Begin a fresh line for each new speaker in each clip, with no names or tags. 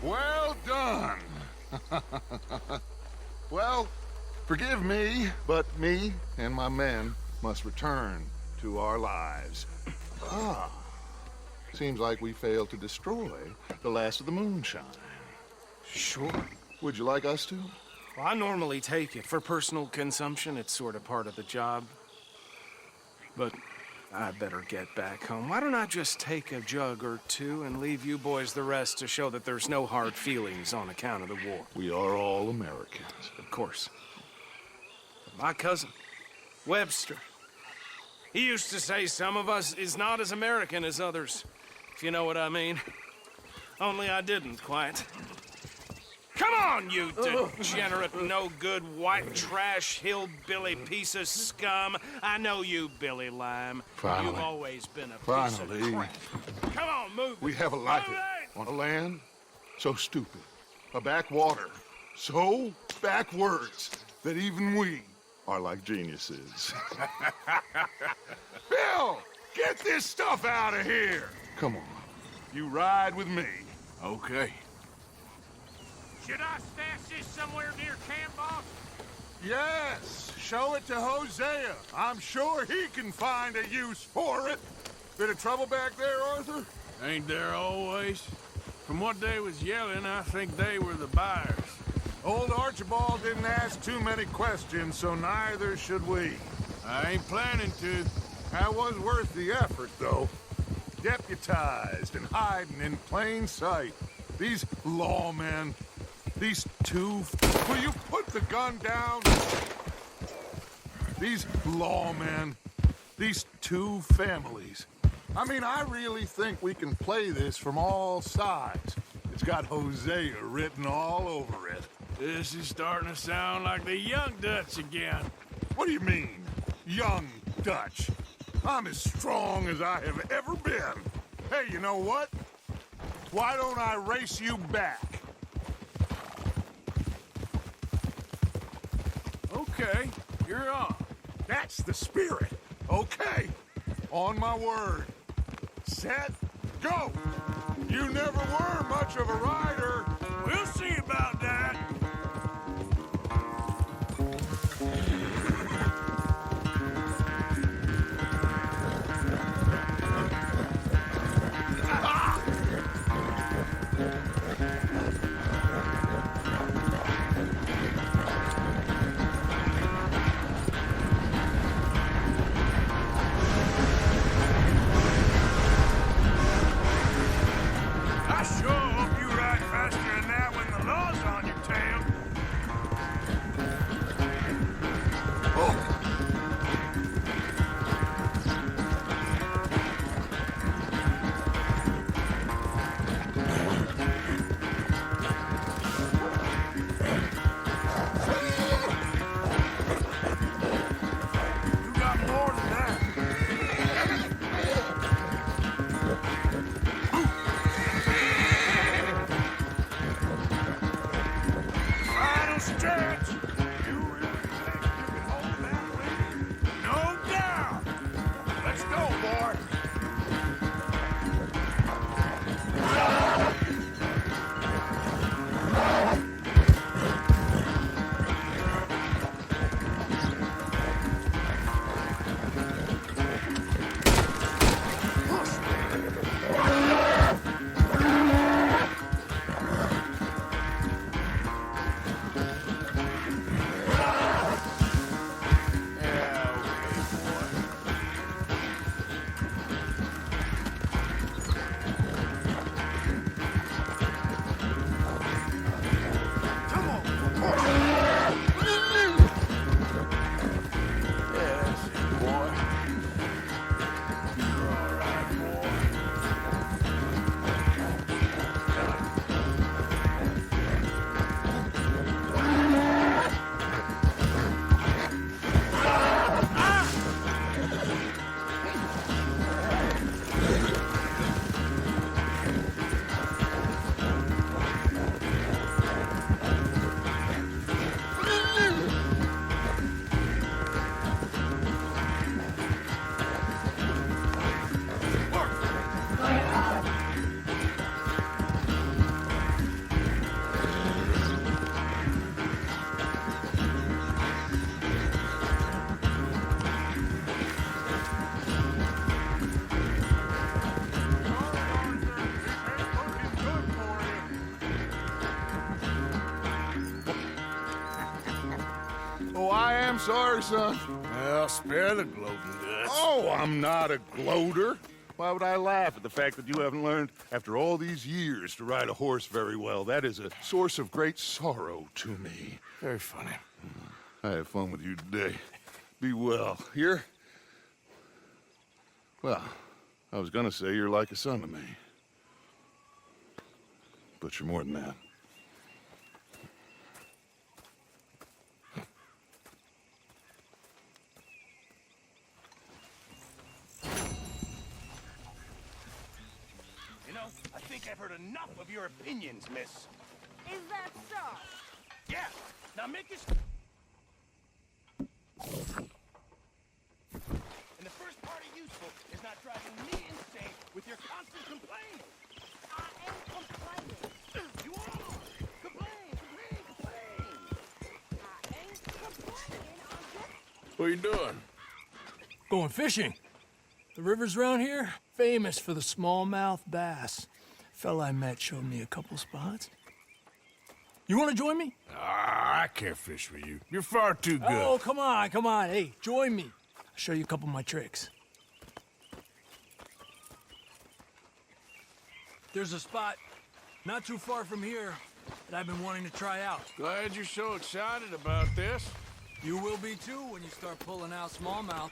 Well done. Well, forgive me, but me and my men must return to our lives. Ah, seems like we failed to destroy the last of the moonshine.
Sure.
Would you like us to?
Well, I normally take it. For personal consumption, it's sort of part of the job. But I better get back home. Why don't I just take a jug or two and leave you boys the rest to show that there's no hard feelings on account of the war?
We are all Americans.
Of course. But my cousin, Webster, he used to say some of us is not as American as others, if you know what I mean. Only I didn't quite. Come on, you degenerate, no-good, white trash, hillbilly piece of scum. I know you, Billy Lime.
Finally.
You've always been a
Finally.
piece of crap. Come on, move it.
We have a life
Move it!
on a land so stupid, a backwater so backwards that even we are like geniuses. Bill, get this stuff out of here. Come on, you ride with me.
Okay.
Should I stash this somewhere near camp, boss?
Yes, show it to Hosea. I'm sure he can find a use for it. Bit of trouble back there, Arthur?
Ain't there always? From what they was yelling, I think they were the buyers.
Old Archibald didn't ask too many questions, so neither should we.
I ain't planning to.
That was worth the effort, though. Deputized and hiding in plain sight. These lawmen, these two... Will you put the gun down? These lawmen, these two families. I mean, I really think we can play this from all sides. It's got Hosea written all over it.
This is starting to sound like the Young Dutch again.
What do you mean, young Dutch? I'm as strong as I have ever been. Hey, you know what? Why don't I race you back?
Okay, you're on.
That's the spirit. Okay, on my word. Set, go! You never were much of a rider.
We'll see about that. I sure hope you ride faster than that when the law's on your tail.
sorry, son.
Well, spare the gloating guts.
Oh, I'm not a gloater. Why would I laugh at the fact that you haven't learned, after all these years, to ride a horse very well? That is a source of great sorrow to me.
Very funny.
I had fun with you today. Be well. Here? Well, I was gonna say you're like a son to me. But you're more than that.
You know, I think I've heard enough of your opinions, miss.
Is that so?
Yeah, now make this... And the first part of useful is not driving me insane with your constant complaining.
I ain't complaining.
You are! Complain, complain, complain!
I ain't complaining. I'm just...
What are you doing?
Going fishing. The rivers around here, famous for the smallmouth bass. Fella I met showed me a couple spots. You want to join me?
Ah, I can't fish with you. You're far too good.
Oh, come on, come on. Hey, join me. I'll show you a couple of my tricks. There's a spot not too far from here that I've been wanting to try out.
Glad you're so excited about this.
You will be too when you start pulling out smallmouth.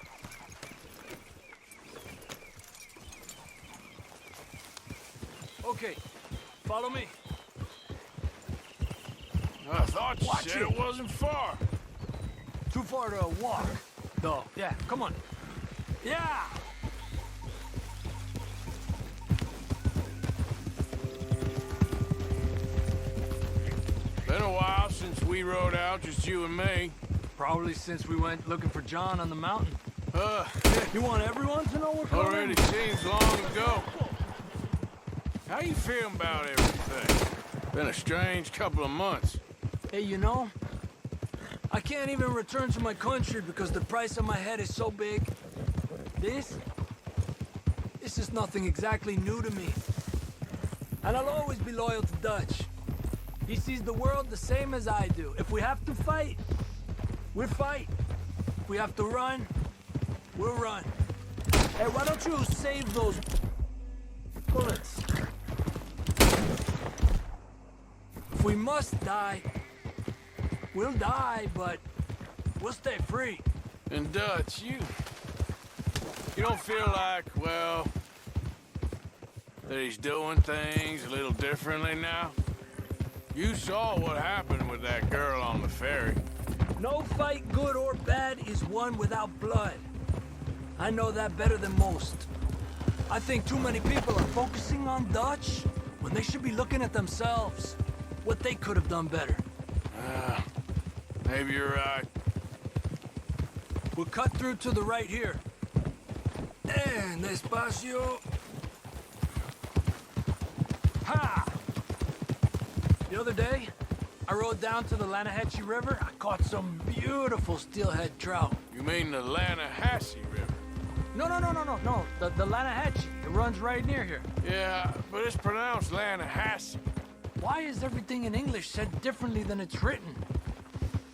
Okay, follow me.
I thought you
Watch
said
it.
it wasn't far.
Too far to walk, though. Yeah, come on. Yeah!
Been a while since we rode out, just you and me.
Probably since we went looking for John on the mountain.
Uh,
You want everyone to know we're coming?
already seems long ago. How you feeling about everything? Been a strange couple of months.
Hey, you know, I can't even return to my country because the price on my head is so big. This is nothing exactly new to me. And I'll always be loyal to Dutch. He sees the world the same as I do. If we have to fight, we'll fight. If we have to run, we'll run. Hey, why don't you save those bullets? If we must die, we'll die, but we'll stay free.
And Dutch, you don't feel like, well, that he's doing things a little differently now? You saw what happened with that girl on the ferry.
No fight, good or bad, is won without blood. I know that better than most. I think too many people are focusing on Dutch when they should be looking at themselves. What they could have done better.
Maybe you're right.
We'll cut through to the right here. And despacio. Ha! The other day, I rode down to the Lanahatchee River. I caught some beautiful steelhead trout.
You mean the Lanahassee River?
No. The Lanahatchee. It runs right near here.
Yeah, but it's pronounced Lanahassee.
Why is everything in English said differently than it's written?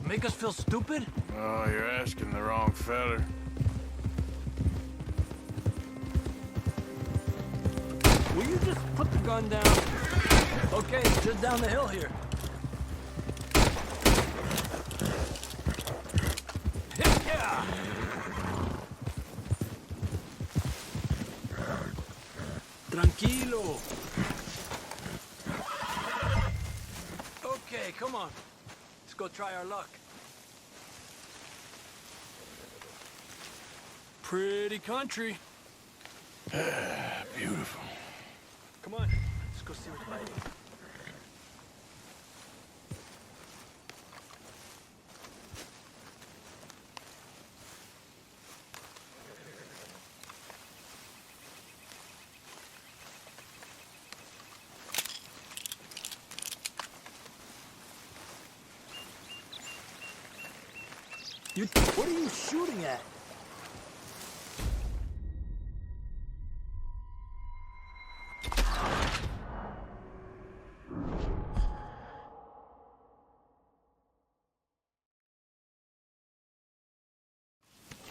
Make us feel stupid?
Oh, you're asking the wrong feller.
Will you just put the gun down? Okay, just down the hill here. Yeah. Tranquilo. Okay, come on. Let's go try our luck. Pretty country.
Beautiful.
Come on, let's go see what's biting. What are you shooting at?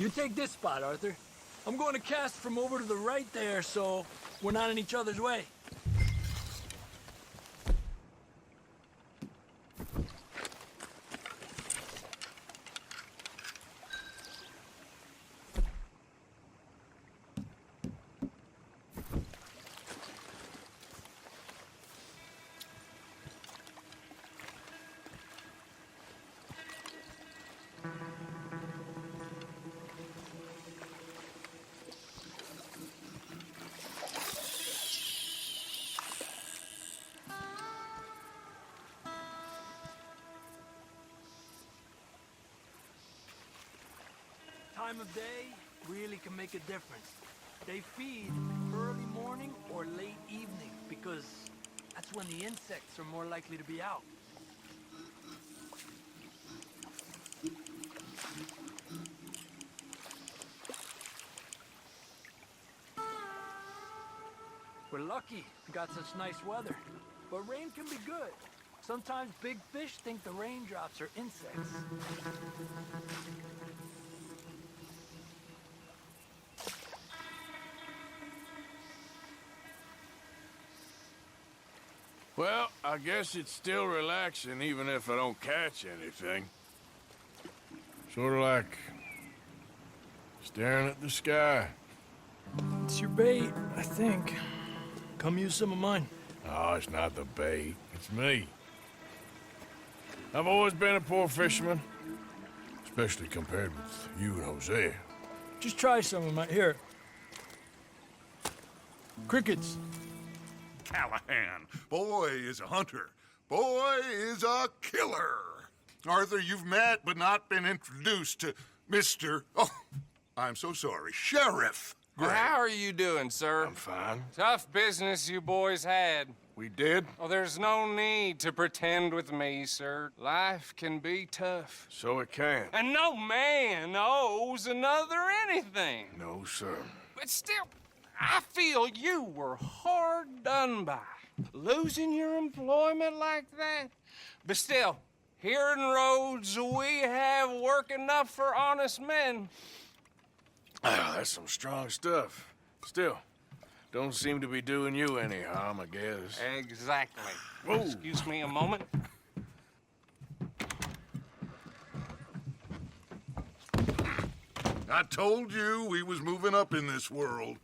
You take this spot, Arthur. I'm going to cast from over to the right there, so we're not in each other's way. Time of day really can make a difference. They feed early morning or late evening because that's when the insects are more likely to be out. We're lucky we got such nice weather, but rain can be good. Sometimes big fish think the raindrops are insects.
Well, I guess it's still relaxing even if I don't catch anything. Sort of like staring at the sky.
It's your bait, I think. Come use some of mine.
Oh, it's not the bait. It's me. I've always been a poor fisherman, especially compared with you and Hosea.
Just try some of mine. Here. Crickets.
Callahan, boy is a hunter. Boy is a killer. Arthur, you've met but not been introduced to Mr. Oh, I'm so sorry. Sheriff Gray.
How are you doing, sir?
I'm fine.
Tough business you boys had.
We did?
Oh, there's no need to pretend with me, sir. Life can be tough.
So it can.
And no man owes another anything.
No, sir.
But still, I feel you were hard done by. Losing your employment like that. But still, here in Rhodes, we have work enough for honest men.
Ah, that's some strong stuff. Still, don't seem to be doing you any harm, I guess.
Exactly.
Whoa.
Excuse me a moment.
I told you we was moving up in this world.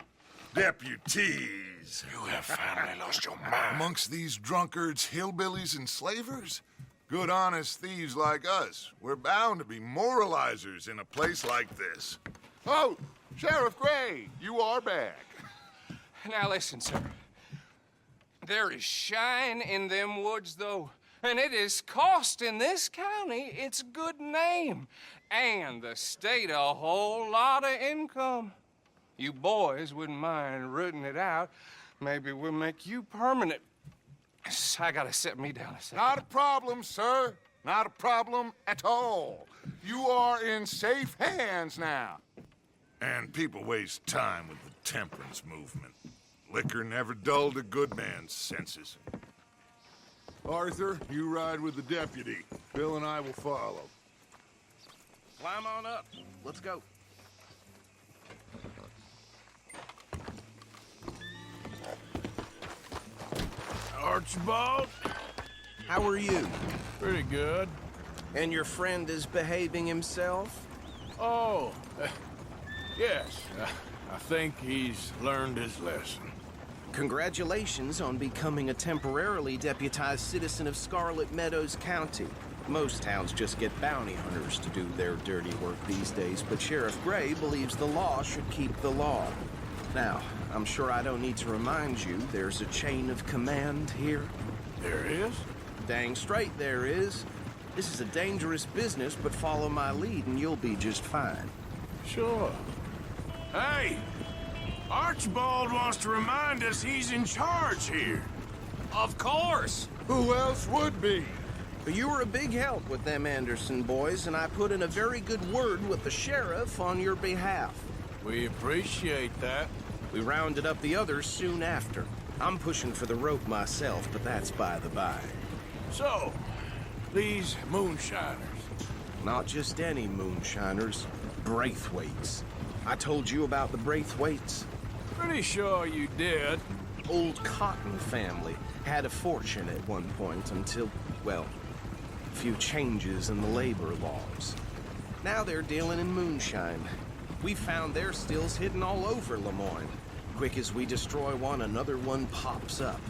Deputies.
You have finally lost your mind.
Amongst these drunkards, hillbillies, and slavers? Good, honest thieves like us. We're bound to be moralizers in a place like this. Oh, Sheriff Gray, you are back.
Now listen, sir. There is shine in them woods, though, and it is costing this county its good name and the state a whole lot of income. You boys wouldn't mind rooting it out. Maybe we'll make you permanent. I gotta sit me down a second.
Not a problem, sir. Not a problem at all. You are in safe hands now. And people waste time with the temperance movement. Liquor never dulled a good man's senses. Arthur, you ride with the deputy. Bill and I will follow.
Climb on up. Let's go.
Archibald?
How are you?
Pretty good.
And your friend is behaving himself?
Oh, yes. I think he's learned his lesson.
Congratulations on becoming a temporarily deputized citizen of Scarlet Meadows County. Most towns just get bounty hunters to do their dirty work these days, but Sheriff Gray believes the law should keep the law. Now, I'm sure I don't need to remind you there's a chain of command here.
There is?
Dang straight there is. This is a dangerous business, but follow my lead and you'll be just fine.
Sure. Hey! Archibald wants to remind us he's in charge here.
Of course.
Who else would be?
But you were a big help with them Anderson boys, and I put in a very good word with the sheriff on your behalf.
We appreciate that.
We rounded up the others soon after. I'm pushing for the rope myself, but that's by the by.
So, these moonshiners.
Not just any moonshiners. Braithwaites. I told you about the Braithwaites.
Pretty sure you did.
Old Cotton family had a fortune at one point until, well, a few changes in the labor laws. Now they're dealing in moonshine. We found their stills hidden all over Lemoyne. Quick as we destroy one, another one pops up.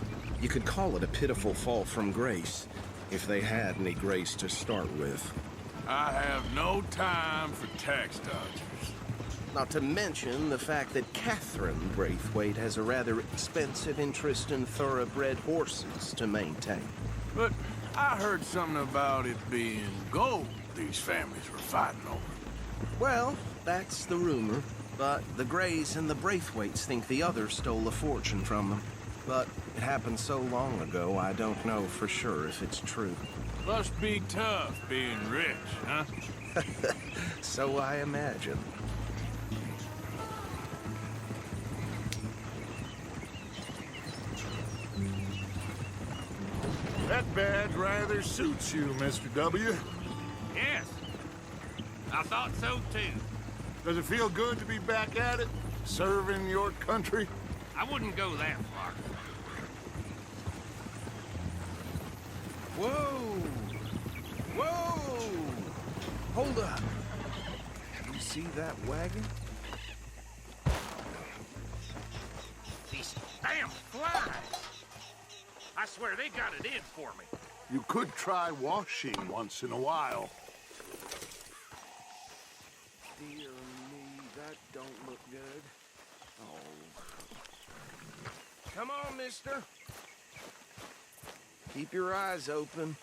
You could call it a pitiful fall from grace, if they had any grace to start with.
I have no time for tax dodgers.
Not to mention the fact that Catherine Braithwaite has a rather expensive interest in thoroughbred horses to maintain.
But I heard something about it being gold these families were fighting over.
Well, that's the rumor. But the Greys and the Braithwaites think the others stole a fortune from them. But it happened so long ago, I don't know for sure if it's true.
Must be tough being rich, huh?
So I imagine.
That badge rather suits you, Mr. W.
Yes. I thought so too.
Does it feel good to be back at it, serving your country?
I wouldn't go that far.
Whoa! Whoa! Hold up. You see that wagon?
These damn flies! I swear they got it in for me.
You could try washing once in a while.
Dear me, that don't look good. Oh. Come on, mister. Keep your eyes open.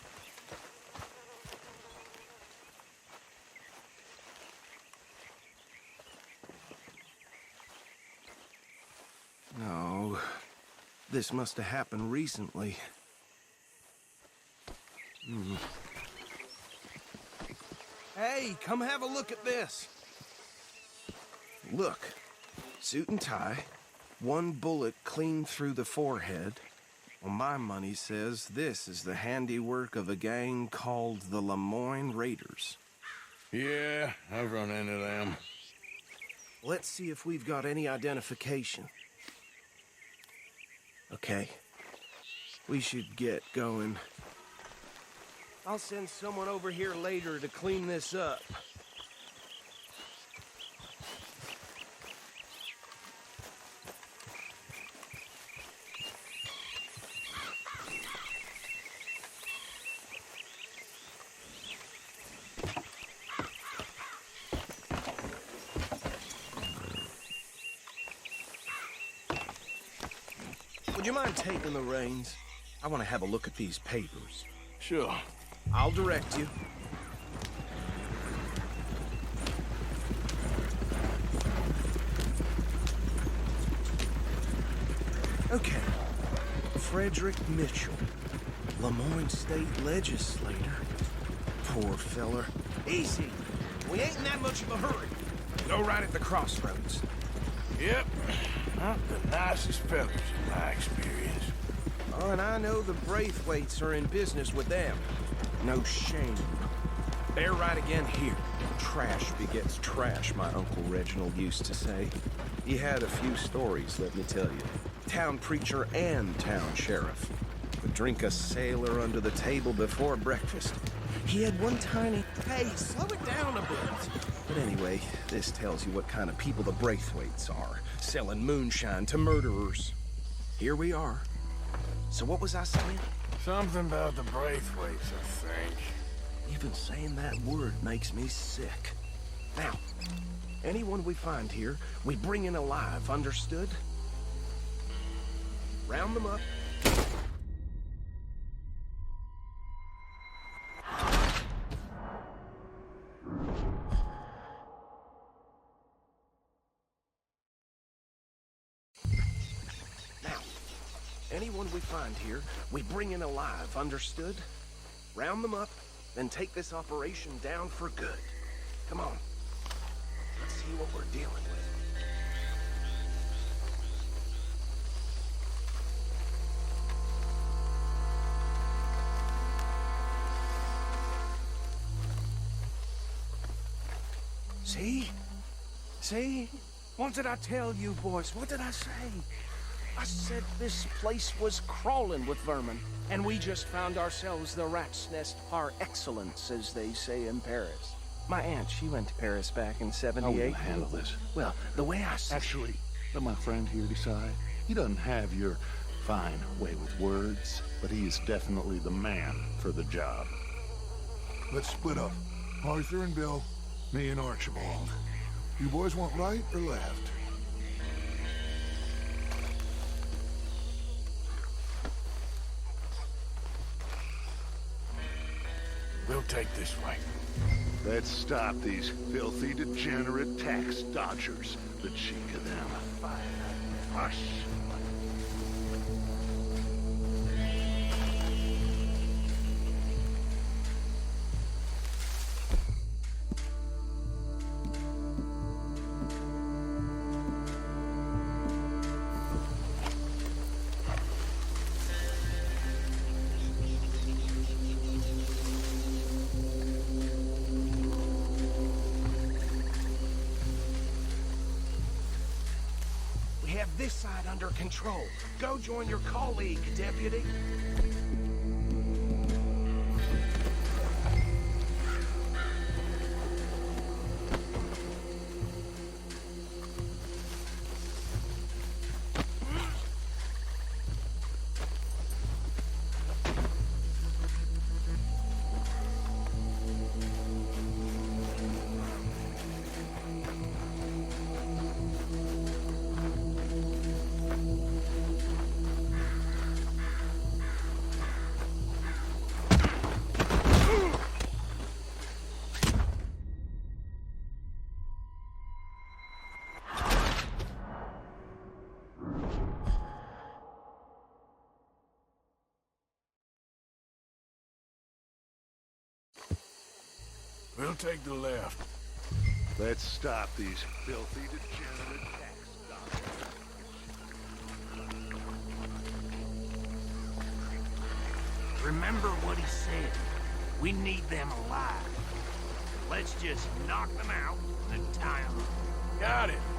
No. This must have happened recently. Hey, come have a look at this. Look. Suit and tie. One bullet clean through the forehead. Well, my money says this is the handiwork of a gang called the Lemoyne Raiders.
Yeah, I've run into them.
Let's see if we've got any identification. Okay. We should get going. I'll send someone over here later to clean this up. Would you mind taking the reins? I want to have a look at these papers.
Sure.
I'll direct you. Okay. Frederick Mitchell, Lemoyne State Legislator. Poor feller. Easy. We ain't in that much of a hurry. Go right at the crossroads.
Yep. Not the nicest fellas in my experience.
Oh, and I know the Braithwaites are in business with them. No shame. They're right again here. Trash begets trash, my Uncle Reginald used to say. He had a few stories, let me tell you. Town preacher and town sheriff. Would drink a sailor under the table before breakfast. He had one tiny... Hey, slow it down a bit. But anyway, this tells you what kind of people the Braithwaites are. Selling moonshine to murderers. Here we are. So what was I saying?
Something about the Braithwaites, I think.
Even saying that word makes me sick. Now, anyone we find here, we bring in alive, understood? Round them up. Now, anyone we find here, we bring in alive, understood? Round them up, then take this operation down for good. Come on. Let's see what we're dealing with. See? See? What did I tell you, boys? What did I say? I said this place was crawling with vermin, and we just found ourselves the rat's nest par excellence, as they say in Paris. My aunt, she went to Paris back in '78.
How will you handle this?
Well, the way I see
Actually, let my friend here decide. He doesn't have your fine way with words, but he is definitely the man for the job.
Let's split up. Arthur and Bill, me and Archibald. You boys want right or left?
We'll take this way.
Let's stop these filthy, degenerate tax dodgers. The cheek of them. Hush.
we have this side under control. Go join your colleague, Deputy.
We'll take the left.
Let's stop these filthy, degenerate tax dodgers.
Remember what he said. We need them alive. Let's just knock them out and tie them.
Got it.